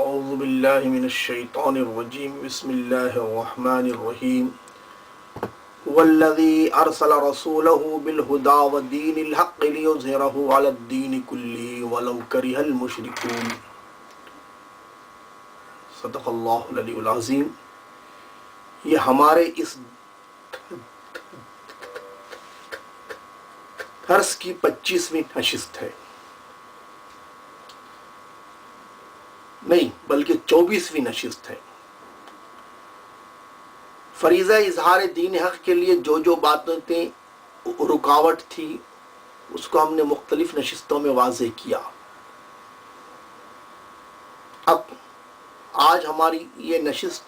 اعوذ باللہ من الشیطان الرجیم بسم اللہ الرحمن الرحیم والذی ارسل رسولہ بالہدی ودین الحق لیظہرہ علی الدین کلہ ولو کرہ المشرکون۔ صدق اللہ العلی العظیم۔ یہ ہمارے اس درس کی 25ویں نشست ہے، نہیں بلکہ 24ویں نشست ہے۔ فریضہ اظہار دین حق کے لیے جو باتیں رکاوٹ تھی اس کو ہم نے مختلف نشستوں میں واضح کیا۔ اب آج ہماری یہ نشست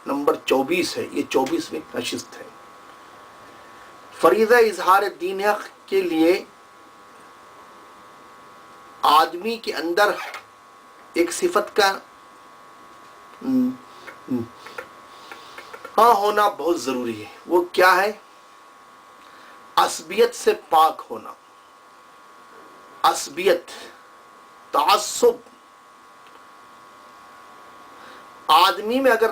نمبر 24 ہے، یہ 24ویں نشست ہے۔ فریضہ اظہار دین حق کے لیے آدمی کے اندر ایک صفت کا ہونا بہت ضروری ہے۔ وہ کیا ہے؟ عصبیت سے پاک ہونا۔ عصبیت، تعصب۔ آدمی میں اگر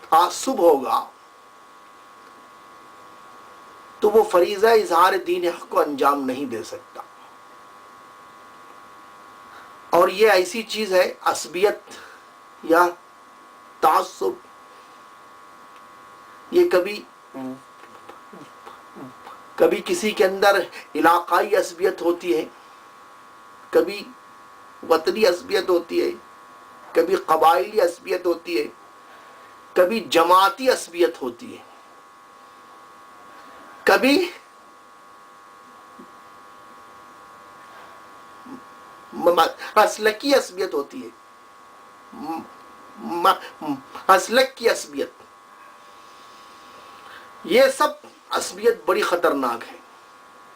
تعصب ہوگا تو وہ فریضہ اظہار دین حق کو انجام نہیں دے سکتا۔ اور یہ ایسی چیز ہے، عصبیت یا تعصب، یہ کبھی کسی کے اندر علاقائی عصبیت ہوتی ہے، کبھی وطنی عصبیت ہوتی ہے، کبھی قبائلی عصبیت ہوتی ہے، کبھی جماعتی عصبیت ہوتی ہے، کبھی مسلکی عصبیت ہوتی ہے، مسلک کی عصبیت۔ یہ سب عصبیت بڑی خطرناک ہے۔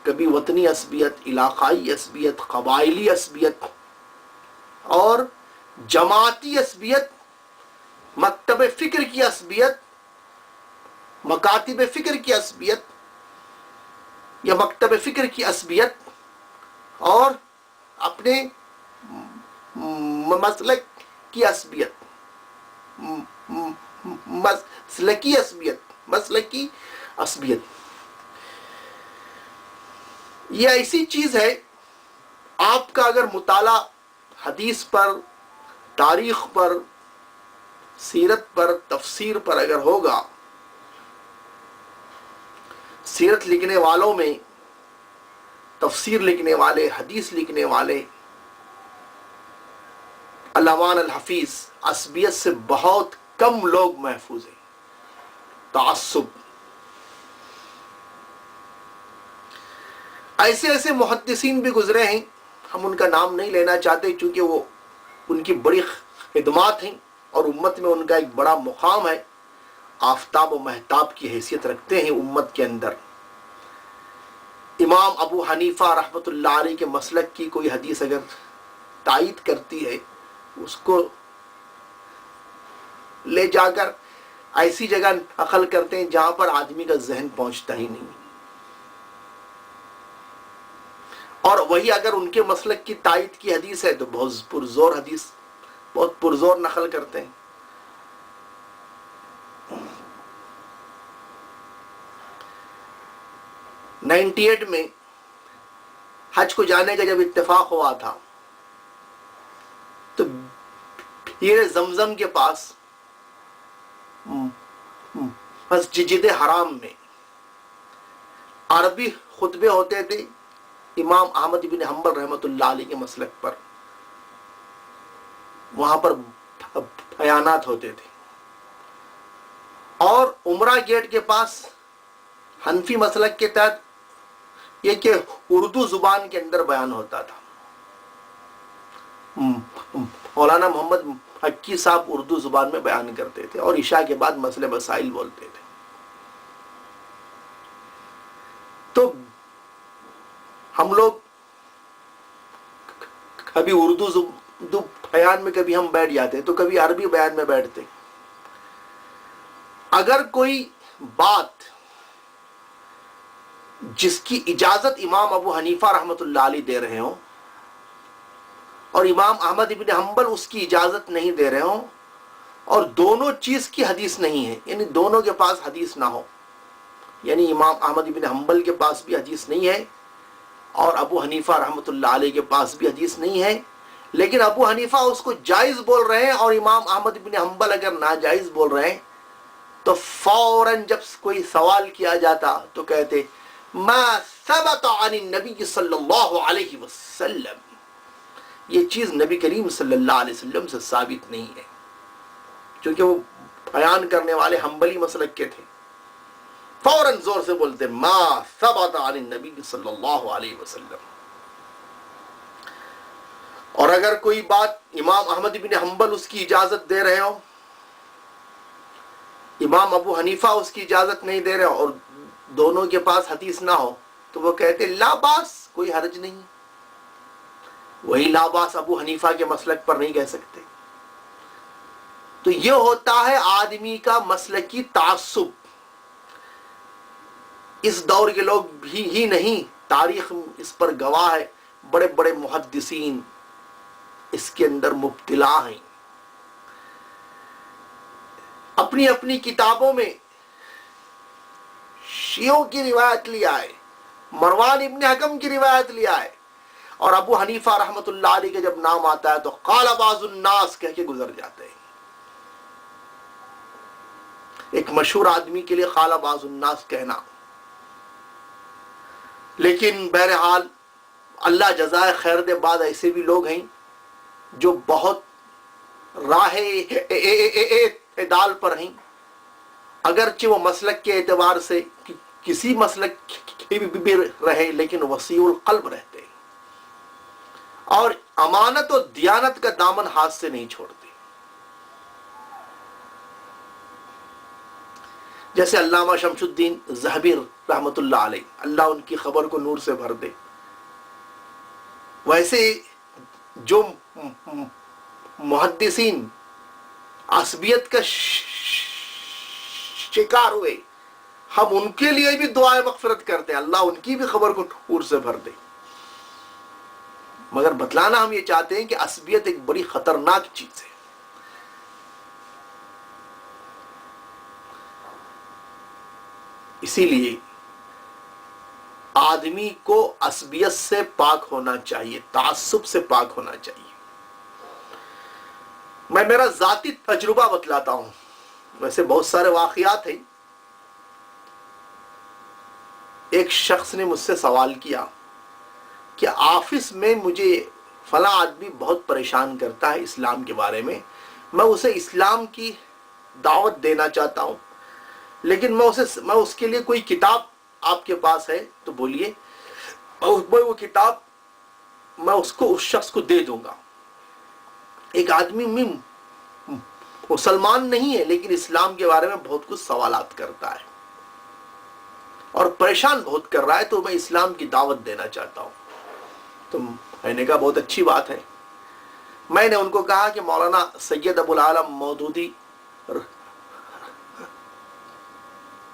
کبھی وطنی عصبیت، علاقائی عصبیت، قبائلی عصبیت اور جماعتی عصبیت، مکتب فکر کی عصبیت، مکاتب فکر کی عصبیت یا مکتب فکر کی عصبیت، اور اپنے مسلک کی عصبیت، مسلکی عصبیت۔ یہ ایسی چیز ہے، آپ کا اگر مطالعہ حدیث پر، تاریخ پر، سیرت پر، تفسیر پر اگر ہوگا، سیرت لکھنے والوں میں، تفسیر لکھنے والے، حدیث لکھنے والے، علمان الحفیظ، عصبیت سے بہت کم لوگ محفوظ ہیں۔ تعصب، ایسے محدثین بھی گزرے ہیں، ہم ان کا نام نہیں لینا چاہتے چونکہ وہ ان کی بڑی خدمات ہیں اور امت میں ان کا ایک بڑا مقام ہے، آفتاب و مہتاب کی حیثیت رکھتے ہیں امت کے اندر۔ امام ابو حنیفہ رحمۃ اللہ علیہ کے مسلک کی کوئی حدیث اگر تائید کرتی ہے، اس کو لے جا کر ایسی جگہ نقل کرتے ہیں جہاں پر آدمی کا ذہن پہنچتا ہی نہیں، اور وہی اگر ان کے مسلک کی تائید کی حدیث ہے تو بہت پرزور حدیث، بہت پرزور نقل کرتے ہیں۔ 98 میں حج کو جانے کا جب اتفاق ہوا تھا تو بئر زمزم کے پاس مسجد حرام میں عربی خطبے ہوتے تھے امام احمد بن حنبل رحمۃ اللہ علیہ کے مسلک پر، وہاں پر بیانات ہوتے تھے۔ اور عمرہ گیٹ کے پاس حنفی مسلک کے تحت یہ کہ اردو زبان کے اندر بیان ہوتا تھا۔ مولانا محمد مکی صاحب اردو زبان میں بیان کرتے تھے اور عشاء کے بعد مسئلے مسائل بولتے تھے۔ تو ہم لوگ کبھی اردو بیان میں کبھی ہم بیٹھ جاتے تو کبھی عربی بیان میں بیٹھتے۔ اگر کوئی بات جس کی اجازت امام ابو حنیفہ رحمۃ اللہ علیہ دے رہے ہوں اور امام احمد ابن حنبل اس کی اجازت نہیں دے رہے ہوں، اور دونوں چیز کی حدیث نہیں ہے، یعنی دونوں کے پاس حدیث نہ ہو، یعنی امام احمد ابن حنبل کے پاس بھی حدیث نہیں ہے اور ابو حنیفہ رحمۃ اللہ علیہ کے پاس بھی حدیث نہیں ہے، لیکن ابو حنیفہ اس کو جائز بول رہے ہیں اور امام احمد ابن حنبل اگر ناجائز بول رہے ہیں تو فوراً جب کوئی سوال کیا جاتا تو کہتے ما ثبت عن النبی صلی اللہ علیہ وسلم، یہ چیز نبی کریم صلی اللہ علیہ وسلم سے ثابت نہیں ہے، کیونکہ وہ بیان کرنے والے حنبلی مسلک کے تھے، فوراً زور سے بولتے ما ثبت عن النبی صلی اللہ علیہ وسلم۔ اور اگر کوئی بات امام احمد بن حنبل اس کی اجازت دے رہے ہوں، امام ابو حنیفہ اس کی اجازت نہیں دے رہے ہوں اور دونوں کے پاس حدیث نہ ہو، تو وہ کہتے لا باس، کوئی حرج نہیں۔ وہی لا باس ابو حنیفہ کے مسلک پر نہیں کہہ سکتے۔ تو یہ ہوتا ہے آدمی کا مسلکی تعصب۔ اس دور کے لوگ بھی ہی نہیں، تاریخ اس پر گواہ ہے، بڑے بڑے محدثین اس کے اندر مبتلا ہیں، اپنی اپنی کتابوں میں شیعوں کی روایت لیا ہے، مروان ابن حکم کی روایت لیا ہے، اور ابو حنیفہ رحمۃ اللہ علیہ کا جب نام آتا ہے تو قال بعض الناس کہہ کے گزر جاتے ہیں۔ ایک مشہور آدمی کے لیے قال بعض الناس کہنا، لیکن بہرحال اللہ جزائے خیر دے، بعد ایسے بھی لوگ ہیں جو بہت راہ اعتدال پر ہیں، اگرچہ وہ مسلک کے اعتبار سے کسی مسلک کی بھی رہے لیکن وسیع القلب رہتے ہیں اور امانت و دیانت کا دامن ہاتھ سے نہیں چھوڑتے۔ جیسے علامہ شمس الدین ذہبی رحمۃ اللہ علیہ، اللہ ان کی خبر کو نور سے بھر دے، ویسے جو محدثین عصبیت کا شکار ہوئے، ہم ان کے لیے بھی دعائے مغفرت کرتے ہیں، اللہ ان کی بھی خبر کو نور سے بھر دے۔ مگر بتلانا ہم یہ چاہتے ہیں کہ عصبیت ایک بڑی خطرناک چیز ہے۔ اسی لیے آدمی کو عصبیت سے پاک ہونا چاہیے، تعصب سے پاک ہونا چاہیے۔ میں میرا ذاتی تجربہ بتلاتا ہوں، ویسے بہت سارے واقعات ہیں۔ ایک شخص نے مجھ سے سوال کیا کہ آفس میں مجھے فلاں آدمی بہت پریشان کرتا ہے اسلام کے بارے میں، میں اسے اسلام کی دعوت دینا چاہتا ہوں، لیکن میں اس کے لیے کوئی کتاب آپ کے پاس ہے تو بولیے، وہ کتاب میں اس شخص کو دے دوں گا۔ ایک آدمی مسلمان نہیں ہے لیکن اسلام کے بارے میں بہت کچھ سوالات کرتا ہے اور پریشان بہت کر رہا ہے، تو میں اسلام کی دعوت دینا چاہتا ہوں۔ تو میں نے کہا بہت اچھی بات ہے۔ میں نے ان کو کہا کہ مولانا سید ابو العالم مودودی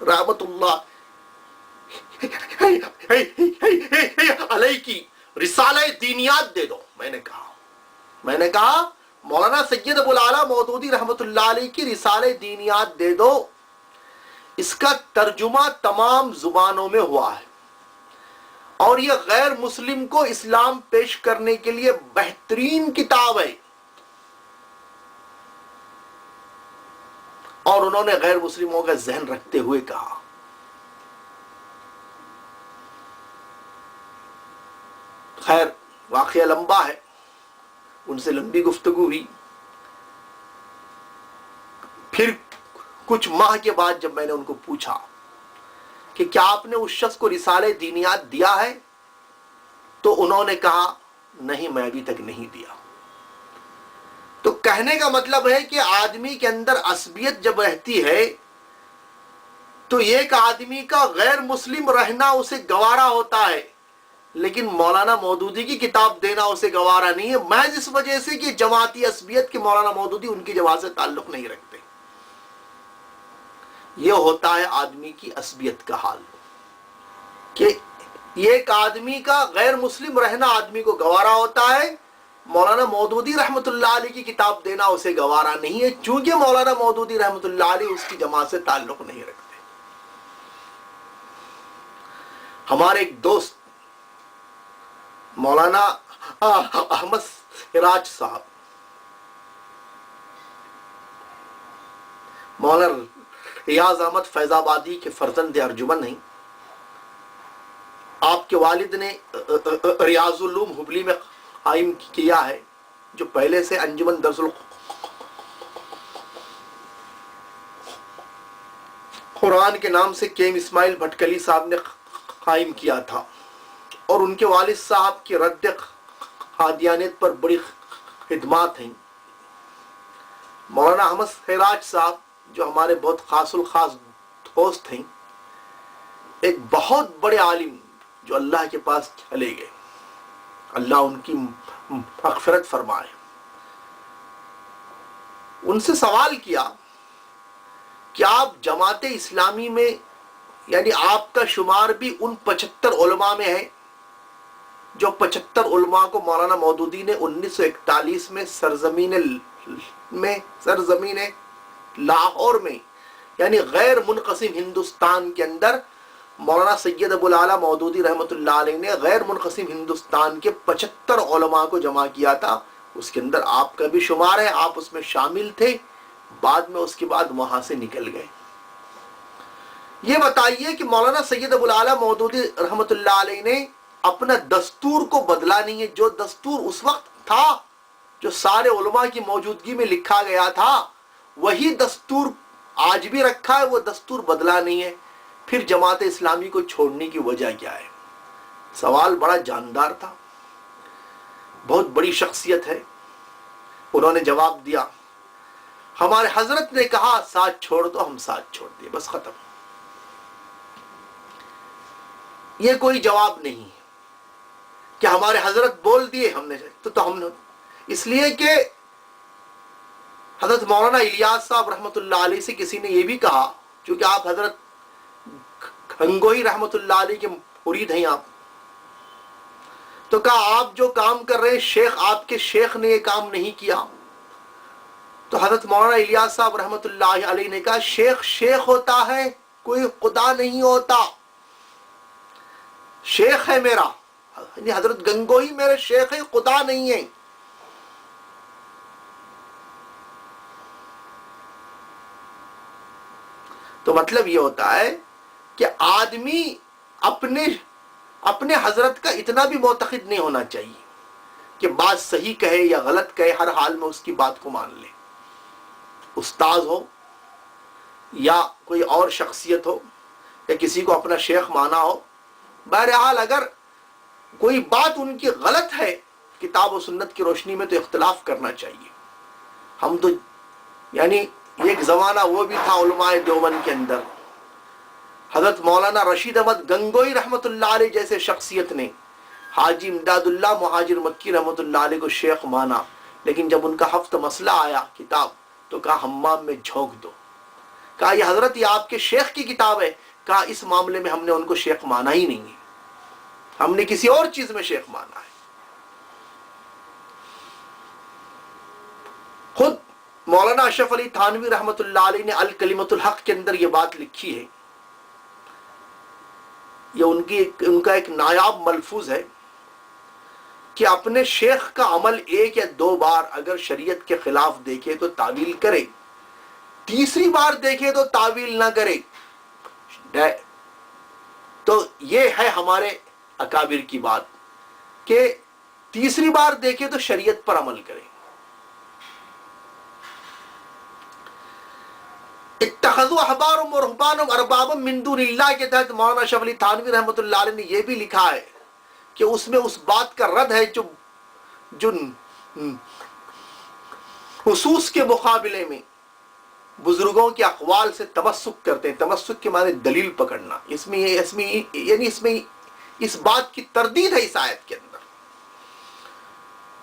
رحمت اللہ علیہ کی رسالہ دینیات دے دو۔ میں نے کہا مولانا سید ابو العالی مودودی رحمت اللہ علیہ کی رسالہ دینیات دے دو، اس کا ترجمہ تمام زبانوں میں ہوا ہے اور یہ غیر مسلم کو اسلام پیش کرنے کے لیے بہترین کتاب ہے۔ اور انہوں نے غیر مسلموں کا ذہن رکھتے ہوئے کہا۔ خیر واقعہ لمبا ہے، ان سے لمبی گفتگو ہوئی۔ پھر کچھ ماہ کے بعد جب میں نے ان کو پوچھا کہ کیا آپ نے اس شخص کو رسالہ دینیات دیا ہے، تو انہوں نے کہا نہیں، میں ابھی تک نہیں دیا۔ تو کہنے کا مطلب ہے کہ آدمی کے اندر عصبیت جب رہتی ہے تو ایک آدمی کا غیر مسلم رہنا اسے گوارا ہوتا ہے، لیکن مولانا مودودی کی کتاب دینا اسے گوارا نہیں ہے، محض اس وجہ سے کہ جماعتی عصبیت کے مولانا مودودی ان کی جماعت سے تعلق نہیں رکھتے۔ یہ ہوتا ہے آدمی کی عصبیت کا حال، کہ ایک آدمی کا غیر مسلم رہنا آدمی کو گوارا ہوتا ہے، مولانا مودودی رحمۃ اللہ علیہ کی کتاب دینا اسے گوارا نہیں ہے، چونکہ مولانا مودودی رحمۃ اللہ علیہ اس کی جماعت سے تعلق نہیں رکھتے۔ ہمارے ایک دوست مولانا احمد سراج صاحب، مولانا ریاض احمد فیض آبادی کے فرزند ارجمن ہیں۔ آپ کے والد نے ریاض العلوم ہبلی میں قائم کیا ہے، جو پہلے سے انجمن درس قرآن کے نام سے کیم اسماعیل بھٹکلی صاحب نے قائم کیا تھا، اور ان کے والد صاحب کی رد قادیانیت پر بڑی خدمات ہیں۔ مولانا احمد سراج صاحب جو ہمارے بہت خاص الخاص دوست ہیں، ایک بہت بڑے عالم جو اللہ کے پاس چلے گئے، اللہ ان کی مغفرت فرمائے، ان سے سوال کیا کہ آپ جماعت اسلامی میں، یعنی آپ کا شمار بھی ان 75 علماء میں ہے جو 75 علماء کو مولانا مودودی نے 1941 میں سرزمین لاہور میں، یعنی غیر منقسم ہندوستان کے اندر، مولانا سید ابو العلا مودودی رحمۃ اللہ علیہ نے غیر منقسم ہندوستان کے 75 علماء کو جمع کیا تھا۔ اس کے اندر آپ کا بھی شمار ہے، آپ اس میں شامل تھے، بعد میں اس کے بعد وہاں سے نکل گئے۔ یہ بتائیے کہ مولانا سید ابو العلا مودودی رحمۃ اللہ علیہ نے اپنا دستور کو بدلا نہیں ہے، جو دستور اس وقت تھا، جو سارے علماء کی موجودگی میں لکھا گیا تھا، وہی دستور آج بھی رکھا ہے، وہ دستور بدلا نہیں ہے۔ پھر جماعت اسلامی کو چھوڑنے کی وجہ کیا ہے؟ سوال بڑا جاندار تھا، بہت بڑی شخصیت ہے۔ انہوں نے جواب دیا، ہمارے حضرت نے کہا ساتھ چھوڑ دو، ہم ساتھ چھوڑ دیے، بس ختم۔ یہ کوئی جواب نہیں ہے کہ ہمارے حضرت بول دیے ہم نے تو ہم نے، اس لیے کہ حضرت مولانا الیاس صاحب رحمۃ اللہ علیہ سے کسی نے یہ بھی کہا، چونکہ آپ حضرت گنگوہی رحمۃ اللہ علیہ کے مرید ہیں آپ، تو کہا آپ جو کام کر رہے ہیں، شیخ آپ کے شیخ نے یہ کام نہیں کیا۔ تو حضرت مولانا الیاس صاحب رحمۃ اللہ علیہ نے کہا، شیخ شیخ ہوتا ہے، کوئی خدا نہیں ہوتا۔ شیخ ہے میرا، یعنی حضرت گنگوہی میرے شیخ ہے، خدا نہیں ہے۔ تو مطلب یہ ہوتا ہے کہ آدمی اپنے حضرت کا اتنا بھی معتقد نہیں ہونا چاہیے کہ بات صحیح کہے یا غلط کہے، ہر حال میں اس کی بات کو مان لے۔ استاذ ہو یا کوئی اور شخصیت ہو یا کسی کو اپنا شیخ مانا ہو، بہرحال اگر کوئی بات ان کی غلط ہے کتاب و سنت کی روشنی میں تو اختلاف کرنا چاہیے۔ ہم تو یعنی ایک زمانہ وہ بھی تھا علماء دیوبند کے اندر، حضرت مولانا رشید احمد گنگوہی رحمۃ اللہ علیہ جیسے شخصیت نے حاجی امداد اللہ مہاجر مکی رحمۃ اللہ علیہ کو شیخ مانا، لیکن جب ان کا ہفت مسئلہ آیا کتاب تو کہا حمام میں جھونک دو۔ کہا یہ حضرت یہ آپ کے شیخ کی کتاب ہے، کہا اس معاملے میں ہم نے ان کو شیخ مانا ہی نہیں ہے، ہم نے کسی اور چیز میں شیخ مانا ہے۔ خود مولانا اشرف علی تھانوی رحمۃ اللہ علیہ نے الکلمۃ الحق کے اندر یہ بات لکھی ہے، یہ ان کا ایک نایاب ملفوظ ہے کہ اپنے شیخ کا عمل ایک یا دو بار اگر شریعت کے خلاف دیکھے تو تعویل کرے، تیسری بار دیکھے تو تعویل نہ کرے۔ تو یہ ہے ہمارے اکابر کی بات کہ تیسری بار دیکھے تو شریعت پر عمل کرے۔ اتخذوا احبارهم ورهبانهم اربابا من دون اللہ کے تحت مولانا اشرف علی تھانوی رحمۃ اللہ علیہ نے یہ بھی لکھا ہے کہ اس میں اس بات کا رد ہے جو خصوص کے مقابلے میں بزرگوں کے اقوال سے تمسک کرتے ہیں۔ تمسک کے معنی دلیل پکڑنا، اس میں اس بات کی تردید ہے اس آیت کے اندر۔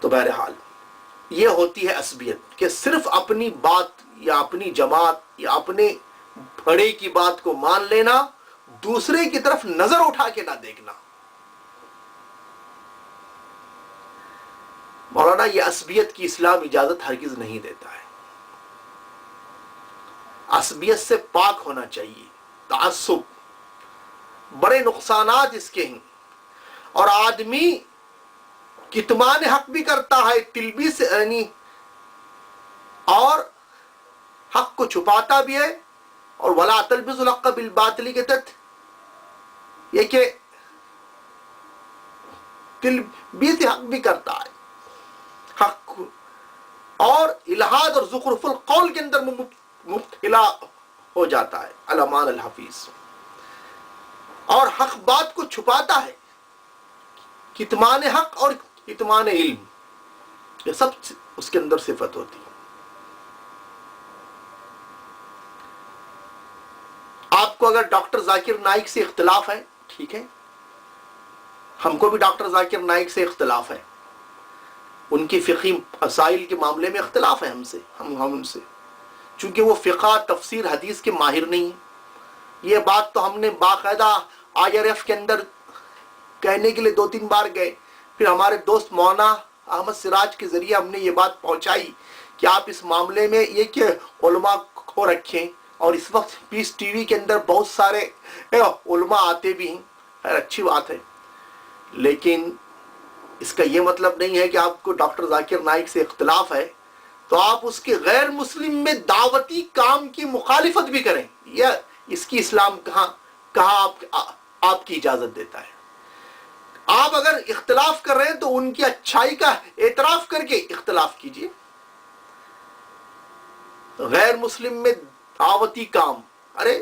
تو بہرحال یہ ہوتی ہے عصبیت کہ صرف اپنی بات یا اپنی جماعت یا اپنے بڑے کی بات کو مان لینا، دوسرے کی طرف نظر اٹھا کے نہ دیکھنا۔ مولانا یہ عصبیت کی اسلام اجازت ہرگز نہیں دیتا ہے. عصبیت سے پاک ہونا چاہیے. تعصب بڑے نقصانات اس کے ہیں، اور آدمی کتمان حق بھی کرتا ہے، تلبیس یعنی اور حق کو چھپاتا بھی ہے. اور ولا تلبسوا الحق بالباطل کے تحت یہ کہ تلبیس حق بھی کرتا ہے، حق اور الہاد اور زخرف القول کے اندر مبتلا ہو جاتا ہے. علمان الحفیظ. اور حق بات کو چھپاتا ہے. کتمان حق اور کتمان علم یہ سب اس کے اندر صفت ہوتی ہے. آپ کو اگر ڈاکٹر ذاکر نائک سے اختلاف ہے، ٹھیک ہے، ہم کو بھی ڈاکٹر ذاکر نائک سے اختلاف ہے، ان کی فقہی مسائل کے معاملے میں اختلاف ہے ہم سے، ہم ان سے، چونکہ وہ فقہ تفسیر حدیث کے ماہر نہیں ہیں. یہ بات تو ہم نے باقاعدہ IRF کے اندر کہنے کے لیے 2-3 بار گئے. پھر ہمارے دوست مولانا احمد سراج کے ذریعے ہم نے یہ بات پہنچائی کہ آپ اس معاملے میں یہ کہ علماء کو رکھیں. اور اس وقت پیس ٹی وی کے اندر بہت سارے علماء آتے بھی ہیں، اچھی بات ہے، لیکن اس کا یہ مطلب نہیں ہے کہ آپ کو ڈاکٹر ذاکر نائک سے اختلاف ہے تو آپ اس کے غیر مسلم میں دعوتی کام کی مخالفت بھی کریں. یا اس کی اسلام کہاں آپ کی اجازت دیتا ہے؟ آپ اگر اختلاف کر رہے ہیں تو ان کی اچھائی کا اعتراف کر کے اختلاف کیجیے. غیر مسلم میں دعوتی کام، ارے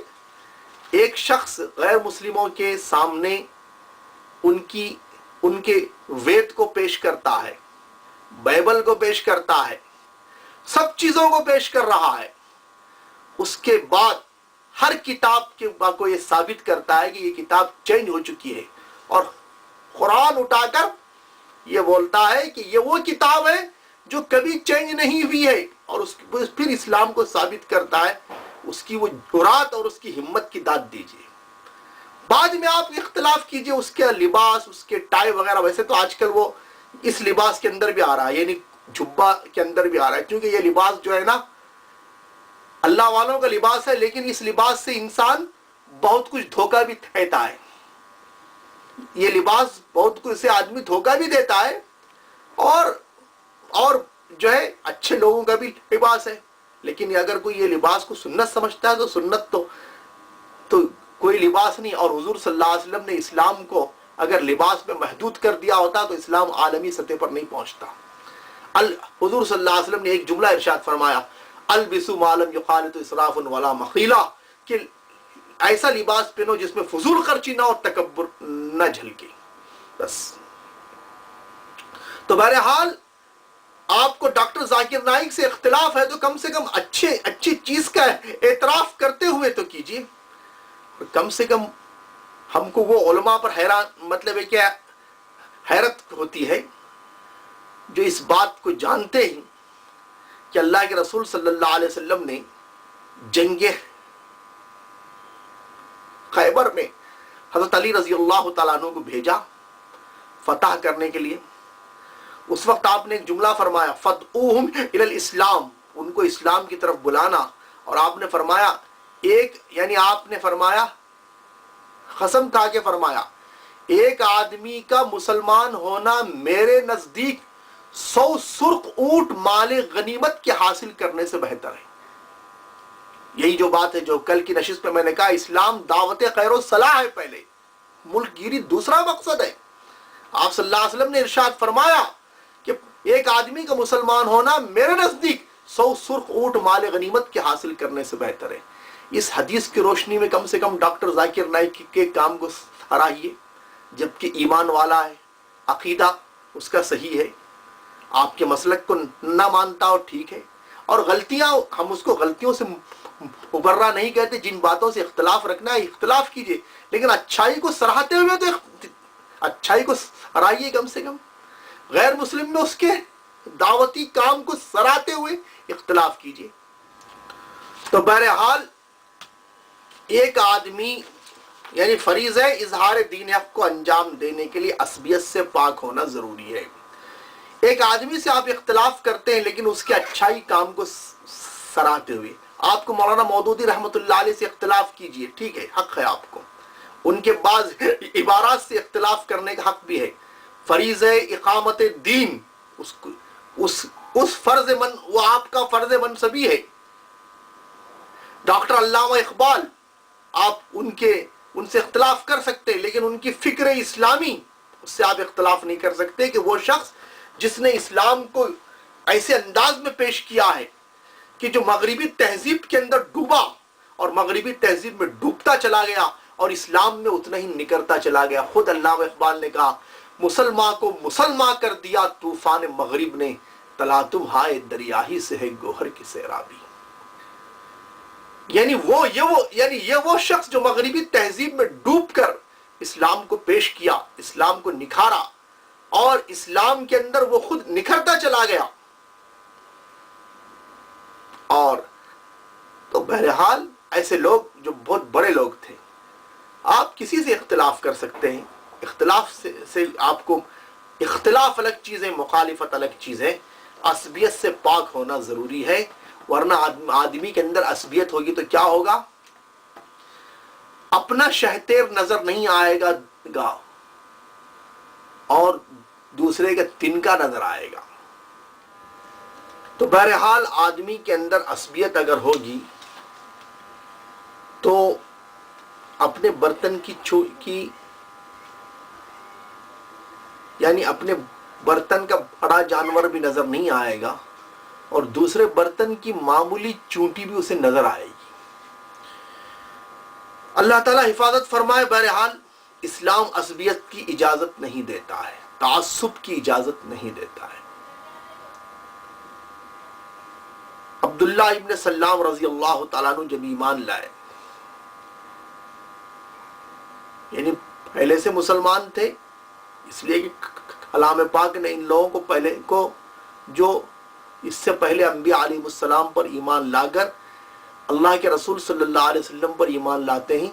ایک شخص غیر مسلموں کے سامنے ان کے وید کو پیش کرتا ہے، بائبل کو پیش کرتا ہے، سب چیزوں کو پیش کر رہا ہے، اس کے بعد ہر کتاب کے کو یہ ثابت کرتا ہے کہ یہ کتاب چینج ہو چکی ہے، اور قرآن اٹھا کر یہ بولتا ہے کہ یہ وہ کتاب ہے جو کبھی چینج نہیں ہوئی ہے، اور پھر اسلام کو ثابت کرتا ہے. اس کی وہ جرات اور اس کی ہمت کی داد دیجیے. بعد میں آپ اختلاف کیجئے اس کے لباس، اس کے ٹائی وغیرہ. ویسے تو آج کل وہ اس لباس کے اندر بھی آ رہا ہے، یعنی جبہ کے اندر بھی آ رہا ہے، کیونکہ یہ لباس جو ہے نا اللہ والوں کا لباس ہے، لیکن اس لباس سے انسان بہت کچھ دھوکہ بھی دیتا ہے. یہ لباس بہت کچھ سے آدمی دھوکہ بھی دیتا ہے، اور جو ہے اچھے لوگوں کا بھی لباس ہے. لیکن اگر کوئی یہ لباس کو سنت سمجھتا ہے تو سنت تو کوئی لباس نہیں. اور حضور صلی اللہ علیہ وسلم نے اسلام کو اگر لباس میں محدود کر دیا ہوتا تو اسلام عالمی سطح پر نہیں پہنچتا. حضور صلی اللہ علیہ وسلم نے ایک جملہ ارشاد فرمایا، البسوا ما لم یخالط اسراف ولا مخیلہ، کہ ایسا لباس پہنو جس میں فضول خرچی نہ اور تکبر نہ جھلکے. بس. تو بہرحال آپ کو ڈاکٹر ذاکر نائک سے اختلاف ہے تو کم سے کم اچھی چیز کا اعتراف کرتے ہوئے تو کیجیے. کم سے کم ہم کو وہ علماء پر مطلب ہے کہ حیرت ہوتی ہے جو اس بات کو جانتے ہیں کہ اللہ کے رسول صلی اللہ علیہ وسلم نے جنگ خیبر میں حضرت علی رضی اللہ تعالیٰ عنہ کو بھیجا فتح کرنے کے لیے. اس وقت آپ نے ایک جملہ فرمایا، فدعوہم الی الاسلام، ان کو اسلام کی طرف بلانا. اور آپ نے فرمایا آپ نے فرمایا، قسم کھا کے فرمایا، ایک آدمی کا مسلمان ہونا میرے نزدیک 100 سرخ اونٹ مال غنیمت کے حاصل کرنے سے بہتر ہے. یہی جو بات ہے جو کل کی نشست پہ میں نے کہا، اسلام دعوت خیر و صلاح ہے، پہلے ملک گیری دوسرا مقصد ہے. آپ صلی اللہ علیہ وسلم نے ارشاد فرمایا کہ ایک آدمی کا مسلمان ہونا میرے نزدیک 100 سرخ اونٹ مال غنیمت کے حاصل کرنے سے بہتر ہے. اس حدیث کی روشنی میں کم سے کم ڈاکٹر ذاکر نائک کے کام کو سراہیے، جبکہ ایمان والا ہے، عقیدہ اس کا صحیح ہے، آپ کے مسلک کو نہ مانتا ہو، ٹھیک ہے. اور غلطیاں، ہم اس کو غلطیوں سے مبرہ نہیں کہتے، جن باتوں سے اختلاف رکھنا ہے اختلاف کیجئے، لیکن اچھائی کو سراہتے ہوئے تو اچھائی کو سرائیے. کم سے کم غیر مسلم میں اس کے دعوتی کام کو سراہتے ہوئے اختلاف کیجئے. تو بہرحال ایک آدمی یعنی فریض ہے اظہار دین حق کو انجام دینے کے لیے عصبیت سے پاک ہونا ضروری ہے. ایک آدمی سے آپ اختلاف کرتے ہیں لیکن اس کے اچھائی کام کو سراہتے ہوئے. آپ کو مولانا مودودی رحمۃ اللہ علیہ سے اختلاف کیجئے، ٹھیک ہے، حق ہے آپ کو. ان کے بعض عبارات سے اختلاف کرنے کا حق بھی ہے. فریضہ اقامت دین اس فرض وہ آپ کا فرض منصبی ہے. ڈاکٹر علامہ اقبال، آپ ان سے اختلاف کر سکتے ہیں لیکن ان کی فکر اسلامی اس سے آپ اختلاف نہیں کر سکتے کہ وہ شخص جس نے اسلام کو ایسے انداز میں پیش کیا ہے کہ جو مغربی تہذیب کے اندر ڈوبا اور مغربی تہذیب میں ڈوبتا چلا گیا اور اسلام میں اتنا ہی نکرتا چلا گیا. خود علامہ اقبال نے کہا مسلمان کو مسلمان کر دیا طوفان مغرب نے، تلا تم ہائے دریا ہی سے ہے گوہر کی سیرابی. یعنی یہ وہ شخص جو مغربی تہذیب میں ڈوب کر اسلام کو پیش کیا، اسلام کو نکھارا اور اسلام کے اندر وہ خود نکھرتا چلا گیا. اور تو بہرحال ایسے لوگ جو بہت بڑے لوگ تھے، آپ کسی سے اختلاف کر سکتے ہیں. اختلاف سے آپ کو اختلاف الگ چیز ہے، مخالفت الگ چیز ہے. عصبیت سے پاک ہونا ضروری ہے، ورنہ آدمی کے اندر عصبیت ہوگی تو کیا ہوگا؟ اپنا شہتیر نظر نہیں آئے گا اور دوسرے کا تنکا نظر آئے گا. تو بہرحال آدمی کے اندر عصبیت اگر ہوگی تو اپنے برتن کی یعنی اپنے برتن کا بڑا جانور بھی نظر نہیں آئے گا اور دوسرے برتن کی معمولی چونٹی بھی اسے نظر آئے گی. اللہ تعالیٰ حفاظت فرمائے. بہرحال اسلام عصبیت کی اجازت نہیں دیتا ہے، تعصب کی اجازت نہیں دیتا ہے. عبداللہ ابن سلام رضی اللہ تعالیٰ عنہ جب ایمان لائے، یعنی پہلے سے مسلمان تھے، اس لیے کہ کلام پاک نے ان لوگوں کو جو اس سے پہلے انبیاء علیہ السلام پر ایمان لا کر اللہ کے رسول صلی اللہ علیہ وسلم پر ایمان لاتے ہیں،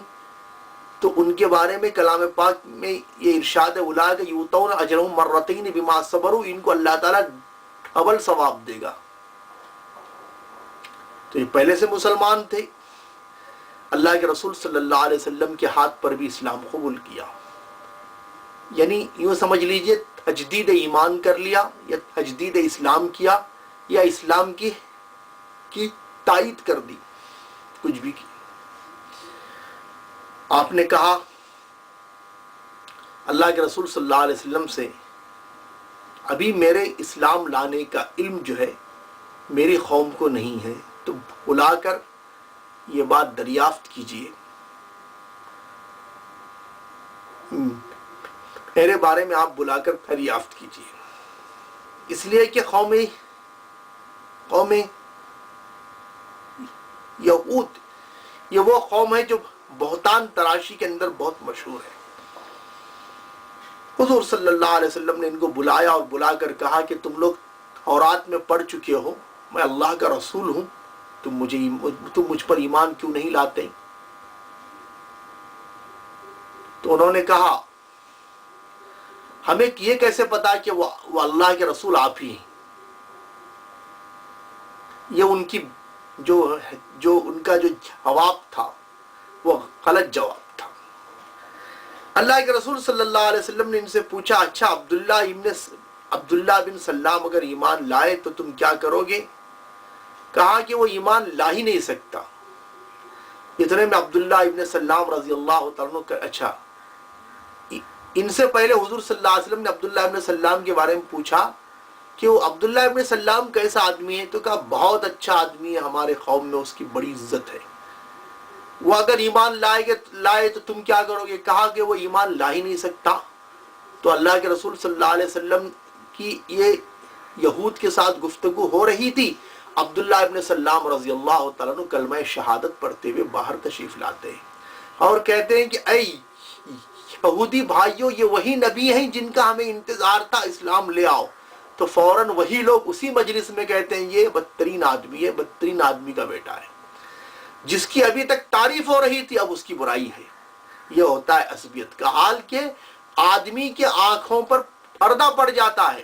تو ان کے بارے میں کلام پاک میں یہ ارشاد اولئک یؤتون اجرهم مرتین بما صبروا، ان کو اللہ تعالیٰ ڈبل ثواب دے گا. تو یہ پہلے سے مسلمان تھے، اللہ کے رسول صلی اللہ علیہ وسلم کے ہاتھ پر بھی اسلام قبول کیا. یعنی یوں سمجھ لیجئے تجدید ایمان کر لیا یا تجدید اسلام کیا یا اسلام کی تائید کر دی، کچھ بھی کی. آپ نے کہا اللہ کے رسول صلی اللہ علیہ وسلم سے ابھی میرے اسلام لانے کا علم جو ہے میری قوم کو نہیں ہے، تو بلا کر یہ بات دریافت کیجئے، میرے بارے میں آپ بلا کر دریافت کیجئے. اس لیے کہ قوم یہود یہ وہ قوم ہے جو بہتان تراشی کے اندر بہت مشہور ہے. حضور صلی اللہ علیہ وسلم نے ان کو بلایا اور بلا کر کہا کہ تم لوگ تورات میں پڑھ چکے ہو میں اللہ کا رسول ہوں، تم مجھ پر ایمان کیوں نہیں لاتے؟ تو انہوں نے کہا ہمیں یہ کیسے پتا کہ وہ اللہ کے رسول آپ ہی ہیں. یہ ان کی جو ان کا جو جواب تھا وہ غلط جواب تھا. اللہ کے رسول صلی اللہ علیہ وسلم نے ان سے پوچھا اچھا عبداللہ بن سلام اگر ایمان لائے تو تم کیا کرو گے؟ کہا کہ وہ ایمان لا ہی نہیں سکتا. اتنے میں عبداللہ ابن سلام رضی اللہ تعالیٰ عنہ اچھا ان سے پہلے حضور صلی اللہ علیہ وسلم نے عبداللہ ابن سلام کے بارے میں پوچھا کہ وہ عبداللہ ابن سلام کیسا آدمی ہے؟ تو کہا بہت اچھا آدمی ہے، ہمارے قوم میں اس کی بڑی عزت ہے. وہ اگر ایمان لائے تو تم کیا کرو گے؟ کہا کہ وہ ایمان لا ہی نہیں سکتا. تو اللہ کے رسول صلی اللہ علیہ وسلم کی یہ یہود کے ساتھ گفتگو ہو رہی تھی. عبداللہ ابن سلام رضی اللہ تعالیٰ عنہ کلمہ شہادت پڑھتے ہوئے باہر تشریف لاتے ہیں اور کہتے ہیں کہ اے یہودی بھائیوں، یہ وہی نبی ہیں جن کا ہمیں انتظار تھا، اسلام لے آؤ. تو فوراً وہی لوگ اسی مجلس میں کہتے ہیں یہ بدترین آدمی ہے، بدترین آدمی کا بیٹا ہے، جس کی ابھی تک تعریف ہو رہی تھی اب اس کی برائی ہے. یہ ہوتا ہے عصبیت کا حال کہ آدمی کے آنکھوں پر پردہ پڑ جاتا ہے.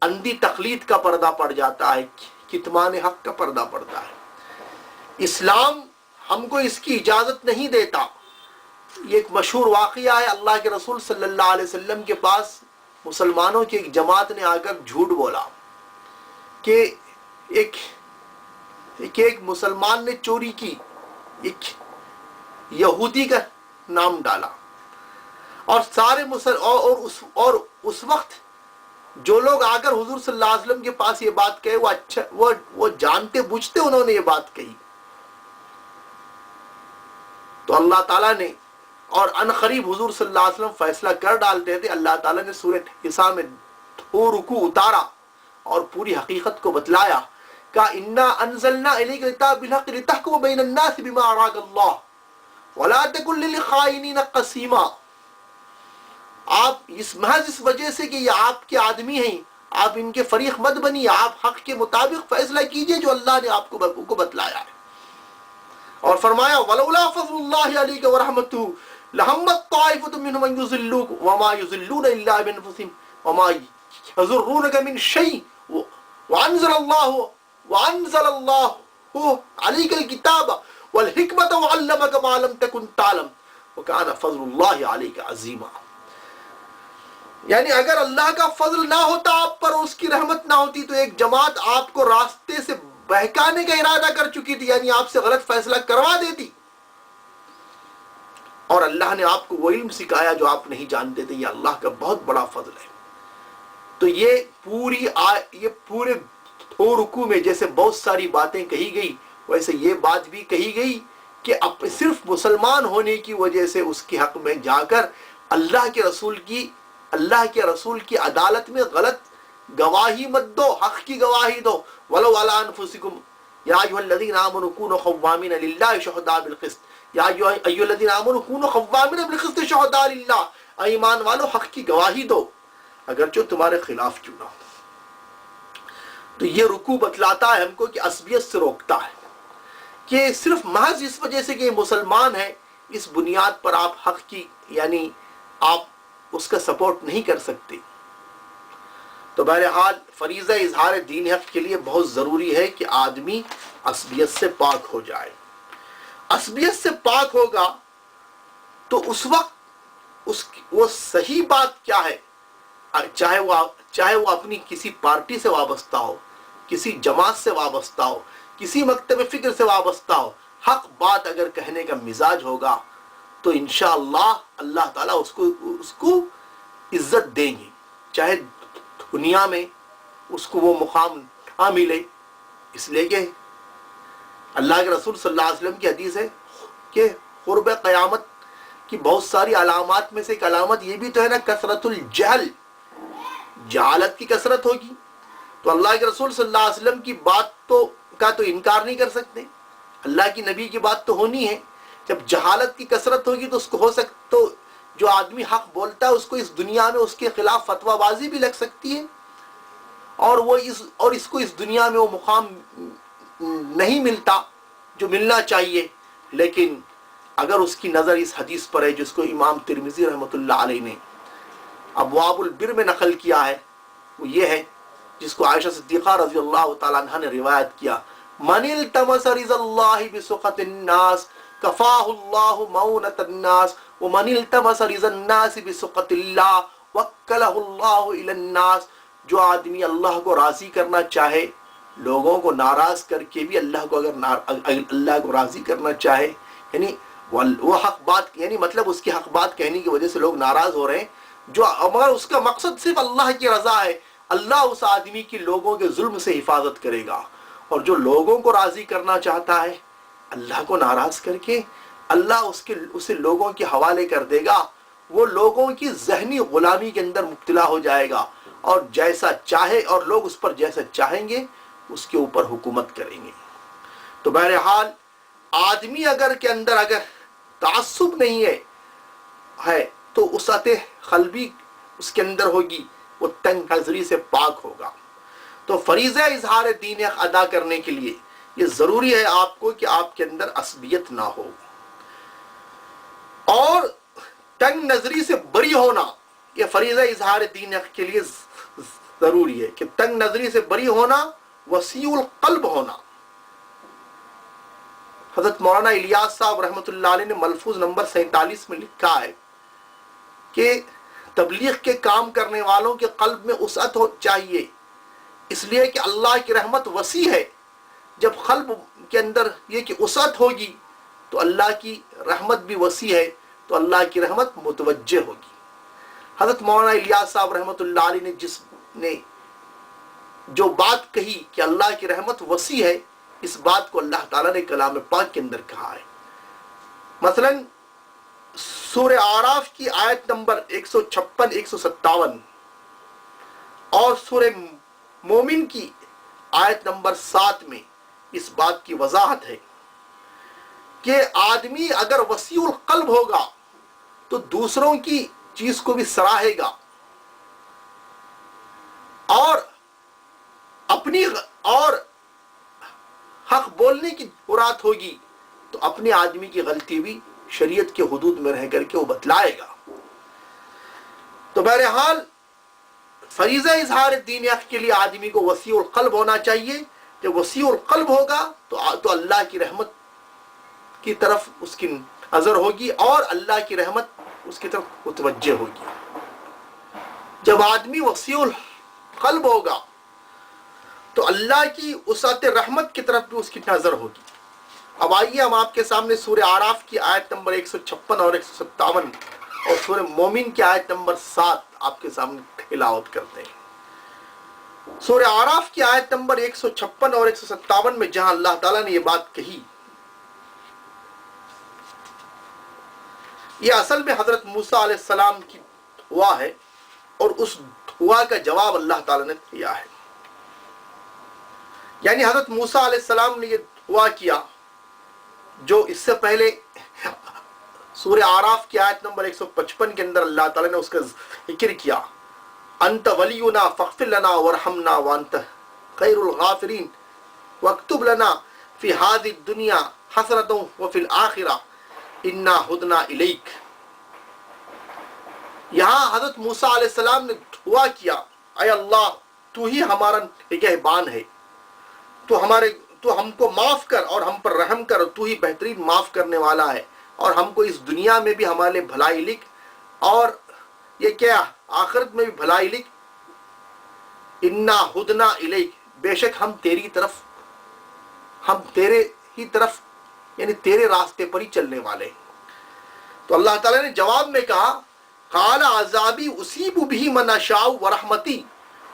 اندھی تقلید کا پردہ پڑ جاتا ہے، کتمان حق کا پردہ پڑتا ہے۔ اسلام ہم کو اس کی اجازت نہیں دیتا۔ یہ ایک مشہور واقعہ ہے، اللہ کے رسول صلی اللہ علیہ وسلم کے پاس مسلمانوں کی ایک جماعت نے آ کر جھوٹ بولا کہ ایک مسلمان نے چوری کی، ایک یہودی کا نام ڈالا، اور سارے اور اس وقت جو لوگ آ کر حضور صلی اللہ علیہ وسلم کے پاس یہ بات کہے وہ جانتے بوجھتے انہوں نے یہ بات کہی، تو اللہ تعالیٰ نے اور ان قریب حضور صلی اللہ علیہ وسلم فیصلہ کر ڈالتے تھے، اللہ تعالیٰ نے سورۃ نساء میں 2 رکوع اتارا اور پوری حقیقت کو بتلایا کہ انا انزلنا الیک الکتاب بالحق لتحکم بین الناس بما اراک اللہ ولا تکن للخائنین قسیما۔ آپ محض اس وجہ سے کہ یہ آپ کے آدمی ہیں، آپ ان کے فریق مت بنیے، آپ حق کے مطابق فیصلہ کیجئے جو اللہ نے آپ کو بتلایا ہے۔ اور فرمایا ولولا فضل اللہ علیک ورحمتہ لہمت طائفۃ منہم ان یضلوک وما یضلون الا بانفسہم وما یضرونک من شیء وانزل اللہ علیک الکتاب والحکمۃ وعلمک ما لم تکن تعلم وکان فضل اللہ علیک عظیما۔ یعنی اگر اللہ کا فضل نہ ہوتا آپ پر، اس کی رحمت نہ ہوتی، تو ایک جماعت آپ کو راستے سے بہکانے کا ارادہ کر چکی تھی، یعنی آپ سے غلط فیصلہ کروا دیتی، اور اللہ نے آپ کو وہ علم سکھایا جو آپ نہیں جانتے تھے۔ یہ اللہ کا بہت بڑا فضل ہے۔ تو یہ پورے 2 رکوع میں جیسے بہت ساری باتیں کہی گئی، ویسے یہ بات بھی کہی گئی کہ صرف مسلمان ہونے کی وجہ سے اس کے حق میں جا کر اللہ کے رسول کی عدالت میں غلط گواہی مت دو، حق کی گواہی دو۔ ولو علی انفسکم یا ایھا الذین آمنوا کونوا قوامین للہ شہداء بالقسط یا ایھا الذین آمنوا کونوا قوامین بالقسط شہداء للہ، اے ایمان والو حق کی گواہی دو اگرچہ تمہارے خلاف کیوں نہ ہو۔ تو یہ رکوع بتلاتا ہے ہم کو کہ عصبیت سے روکتا ہے، کہ صرف محض اس وجہ سے کہ مسلمان ہے اس بنیاد پر آپ حق کی یعنی آپ اس کا سپورٹ نہیں کر سکتے۔ تو بہرحال فریضہ اظہار دین حق کے لیے بہت ضروری ہے کہ آدمی عصبیت سے پاک ہو جائے۔ عصبیت سے پاک ہوگا تو اس وقت وہ صحیح بات کیا ہے، چاہے وہ اپنی کسی پارٹی سے وابستہ ہو، کسی جماعت سے وابستہ ہو، کسی مکتب فکر سے وابستہ ہو، حق بات اگر کہنے کا مزاج ہوگا تو انشاءاللہ اللہ تعالیٰ اس کو عزت دیں گے، چاہے دنیا میں اس کو وہ مقام نہ ملے، اس لیے کہ اللہ کے رسول صلی اللہ علیہ وسلم کی حدیث ہے کہ قرب قیامت کی بہت ساری علامات میں سے ایک علامت یہ بھی تو ہے نا، کثرت الجہل، جہالت کی کثرت ہوگی۔ تو اللہ کے رسول صلی اللہ علیہ وسلم کی بات کا تو انکار نہیں کر سکتے، اللہ کی نبی کی بات تو ہونی ہے۔ جب جہالت کی کثرت ہوگی تو اس کو تو جو آدمی حق بولتا ہے اس کو اس دنیا میں اس کے خلاف فتویٰ بازی بھی لگ سکتی ہے، اور اس کو اس دنیا میں وہ مقام نہیں ملتا جو ملنا چاہیے۔ لیکن اگر اس کی نظر اس حدیث پر ہے جس کو امام ترمذی رحمۃ اللہ علیہ نے ابواب البر میں نقل کیا ہے، وہ یہ ہے جس کو عائشہ صدیقہ رضی اللہ تعالیٰ عنہ نے روایت کیا، من التمس رضا اللہ بسخط الناس کفاہ اللہ مونۃ الناس ومن التمس رضا الناس بسخط اللہ وکلہ اللہ الی الناس۔ جو آدمی اللہ کو راضی کرنا چاہے، لوگوں کو ناراض کر کے بھی اللہ کو اللہ کو راضی کرنا چاہے، یعنی وہ حق بات، یعنی مطلب اس کی حق بات کہنے کی وجہ سے لوگ ناراض ہو رہے ہیں، مگر اس کا مقصد صرف اللہ کی رضا ہے، اللہ اس آدمی کی لوگوں کے ظلم سے حفاظت کرے گا۔ اور جو لوگوں کو راضی کرنا چاہتا ہے اللہ کو ناراض کر کے اللہ اسے لوگوں کے حوالے کر دے گا، وہ لوگوں کی ذہنی غلامی کے اندر مبتلا ہو جائے گا، اور جیسا چاہے اور لوگ اس پر جیسا چاہیں گے اس کے اوپر حکومت کریں گے۔ تو بہرحال آدمی اگر تعصب نہیں ہے تو وسعت قلبی اس کے اندر ہوگی، وہ تنگ نظری سے پاک ہوگا۔ تو فریضہ اظہار دین حق ادا کرنے کے لیے یہ ضروری ہے آپ کو کہ آپ کے اندر عصبیت نہ ہو، اور تنگ نظری سے بری ہونا یہ فریضہ اظہار دین حق کے لیے ضروری ہے کہ تنگ نظری سے بری ہونا، وسیع القلب ہونا. حضرت مولانا الیاس صاحب رحمۃ اللہ علیہ نے ملفوظ نمبر 47 میں لکھا ہے کہ تبلیغ کے کام کرنے والوں کے قلب میں وسعت چاہیے، اس لیے کہ اللہ کی رحمت وسیع ہے. جب قلب کے اندر یہ کہ وسعت ہوگی تو اللہ کی رحمت بھی وسیع ہے، تو اللہ کی رحمت متوجہ ہوگی. حضرت مولانا الیاس صاحب رحمۃ اللہ علیہ نے جو بات کہی کہ اللہ کی رحمت وسیع ہے، اس بات کو اللہ تعالیٰ نے کلام پاک کے اندر کہا ہے. مثلا سورہ اعراف کی آیت نمبر 156 157 اور سورہ مومن کی آیت نمبر 7 میں اس بات کی وضاحت ہے کہ آدمی اگر وسیع القلب ہوگا تو دوسروں کی چیز کو بھی سراہے گا، اور اپنی اور حق بولنے کی جرات ہوگی تو اپنے آدمی کی غلطی بھی شریعت کے حدود میں رہ کر کے وہ بتلائے گا. تو بہرحال فریضہ اظہار دین حق کے لیے آدمی کو وسیع القلب ہونا چاہیے. جب وسیع القلب ہوگا تو اللہ کی رحمت کی طرف اس کی نظر ہوگی اور اللہ کی رحمت اس کی طرف متوجہ ہوگی. جب آدمی وسیع القلب ہوگا تو اللہ کی وسعت رحمت کی طرف بھی اس کی نظر ہوگی. اب آئیے ہم آپ کے سامنے سورہ اعراف کی آیت نمبر 156 اور 157 اور سورہ مومن کی آیت نمبر 7 آپ کے سامنے تلاوت کرتے ہیں. سورہ اعراف کی آیت نمبر 156 اور 157 میں جہاں اللہ تعالیٰ نے یہ بات کہی، یہ اصل میں حضرت موسیٰ علیہ السلام کی دعا ہے، اور اس دعا کا جواب اللہ تعالیٰ نے دیا ہے. یعنی حضرت موسیٰ علیہ السلام نے یہ دعا کیا جو اس سے پہلے سورہ اعراف کی آیت نمبر 155 کے اندر اللہ تعالیٰ نے اس کا ذکر کیا. انت ولینا فاغفر لنا وارحمنا وانت خیر الغافرین واکتب لنا فی هذه الدنیا حسنۃ وفی الآخرہ انا ہدنا الیک. یہاں حضرت موسیٰ علیہ السلام نے دعا کیا، اے اللہ تو ہی ہمارا نگہبان ہے، تو ہم کو معاف کر اور ہم پر رحم کر، تو ہی بہترین معاف کرنے والا ہے، اور ہم کو اس دنیا میں بھی ہمارے بھلائی لکھ اور یہ کیا آخرت میں بھی بھلائی لکھ. انا ہدنا الیک، بے شک ہم تیرے ہی طرف یعنی تیرے راستے پر ہی چلنے والے. تو اللہ تعالیٰ نے جواب میں کہا قال عذابی اصیب به من اشاء ورحمتی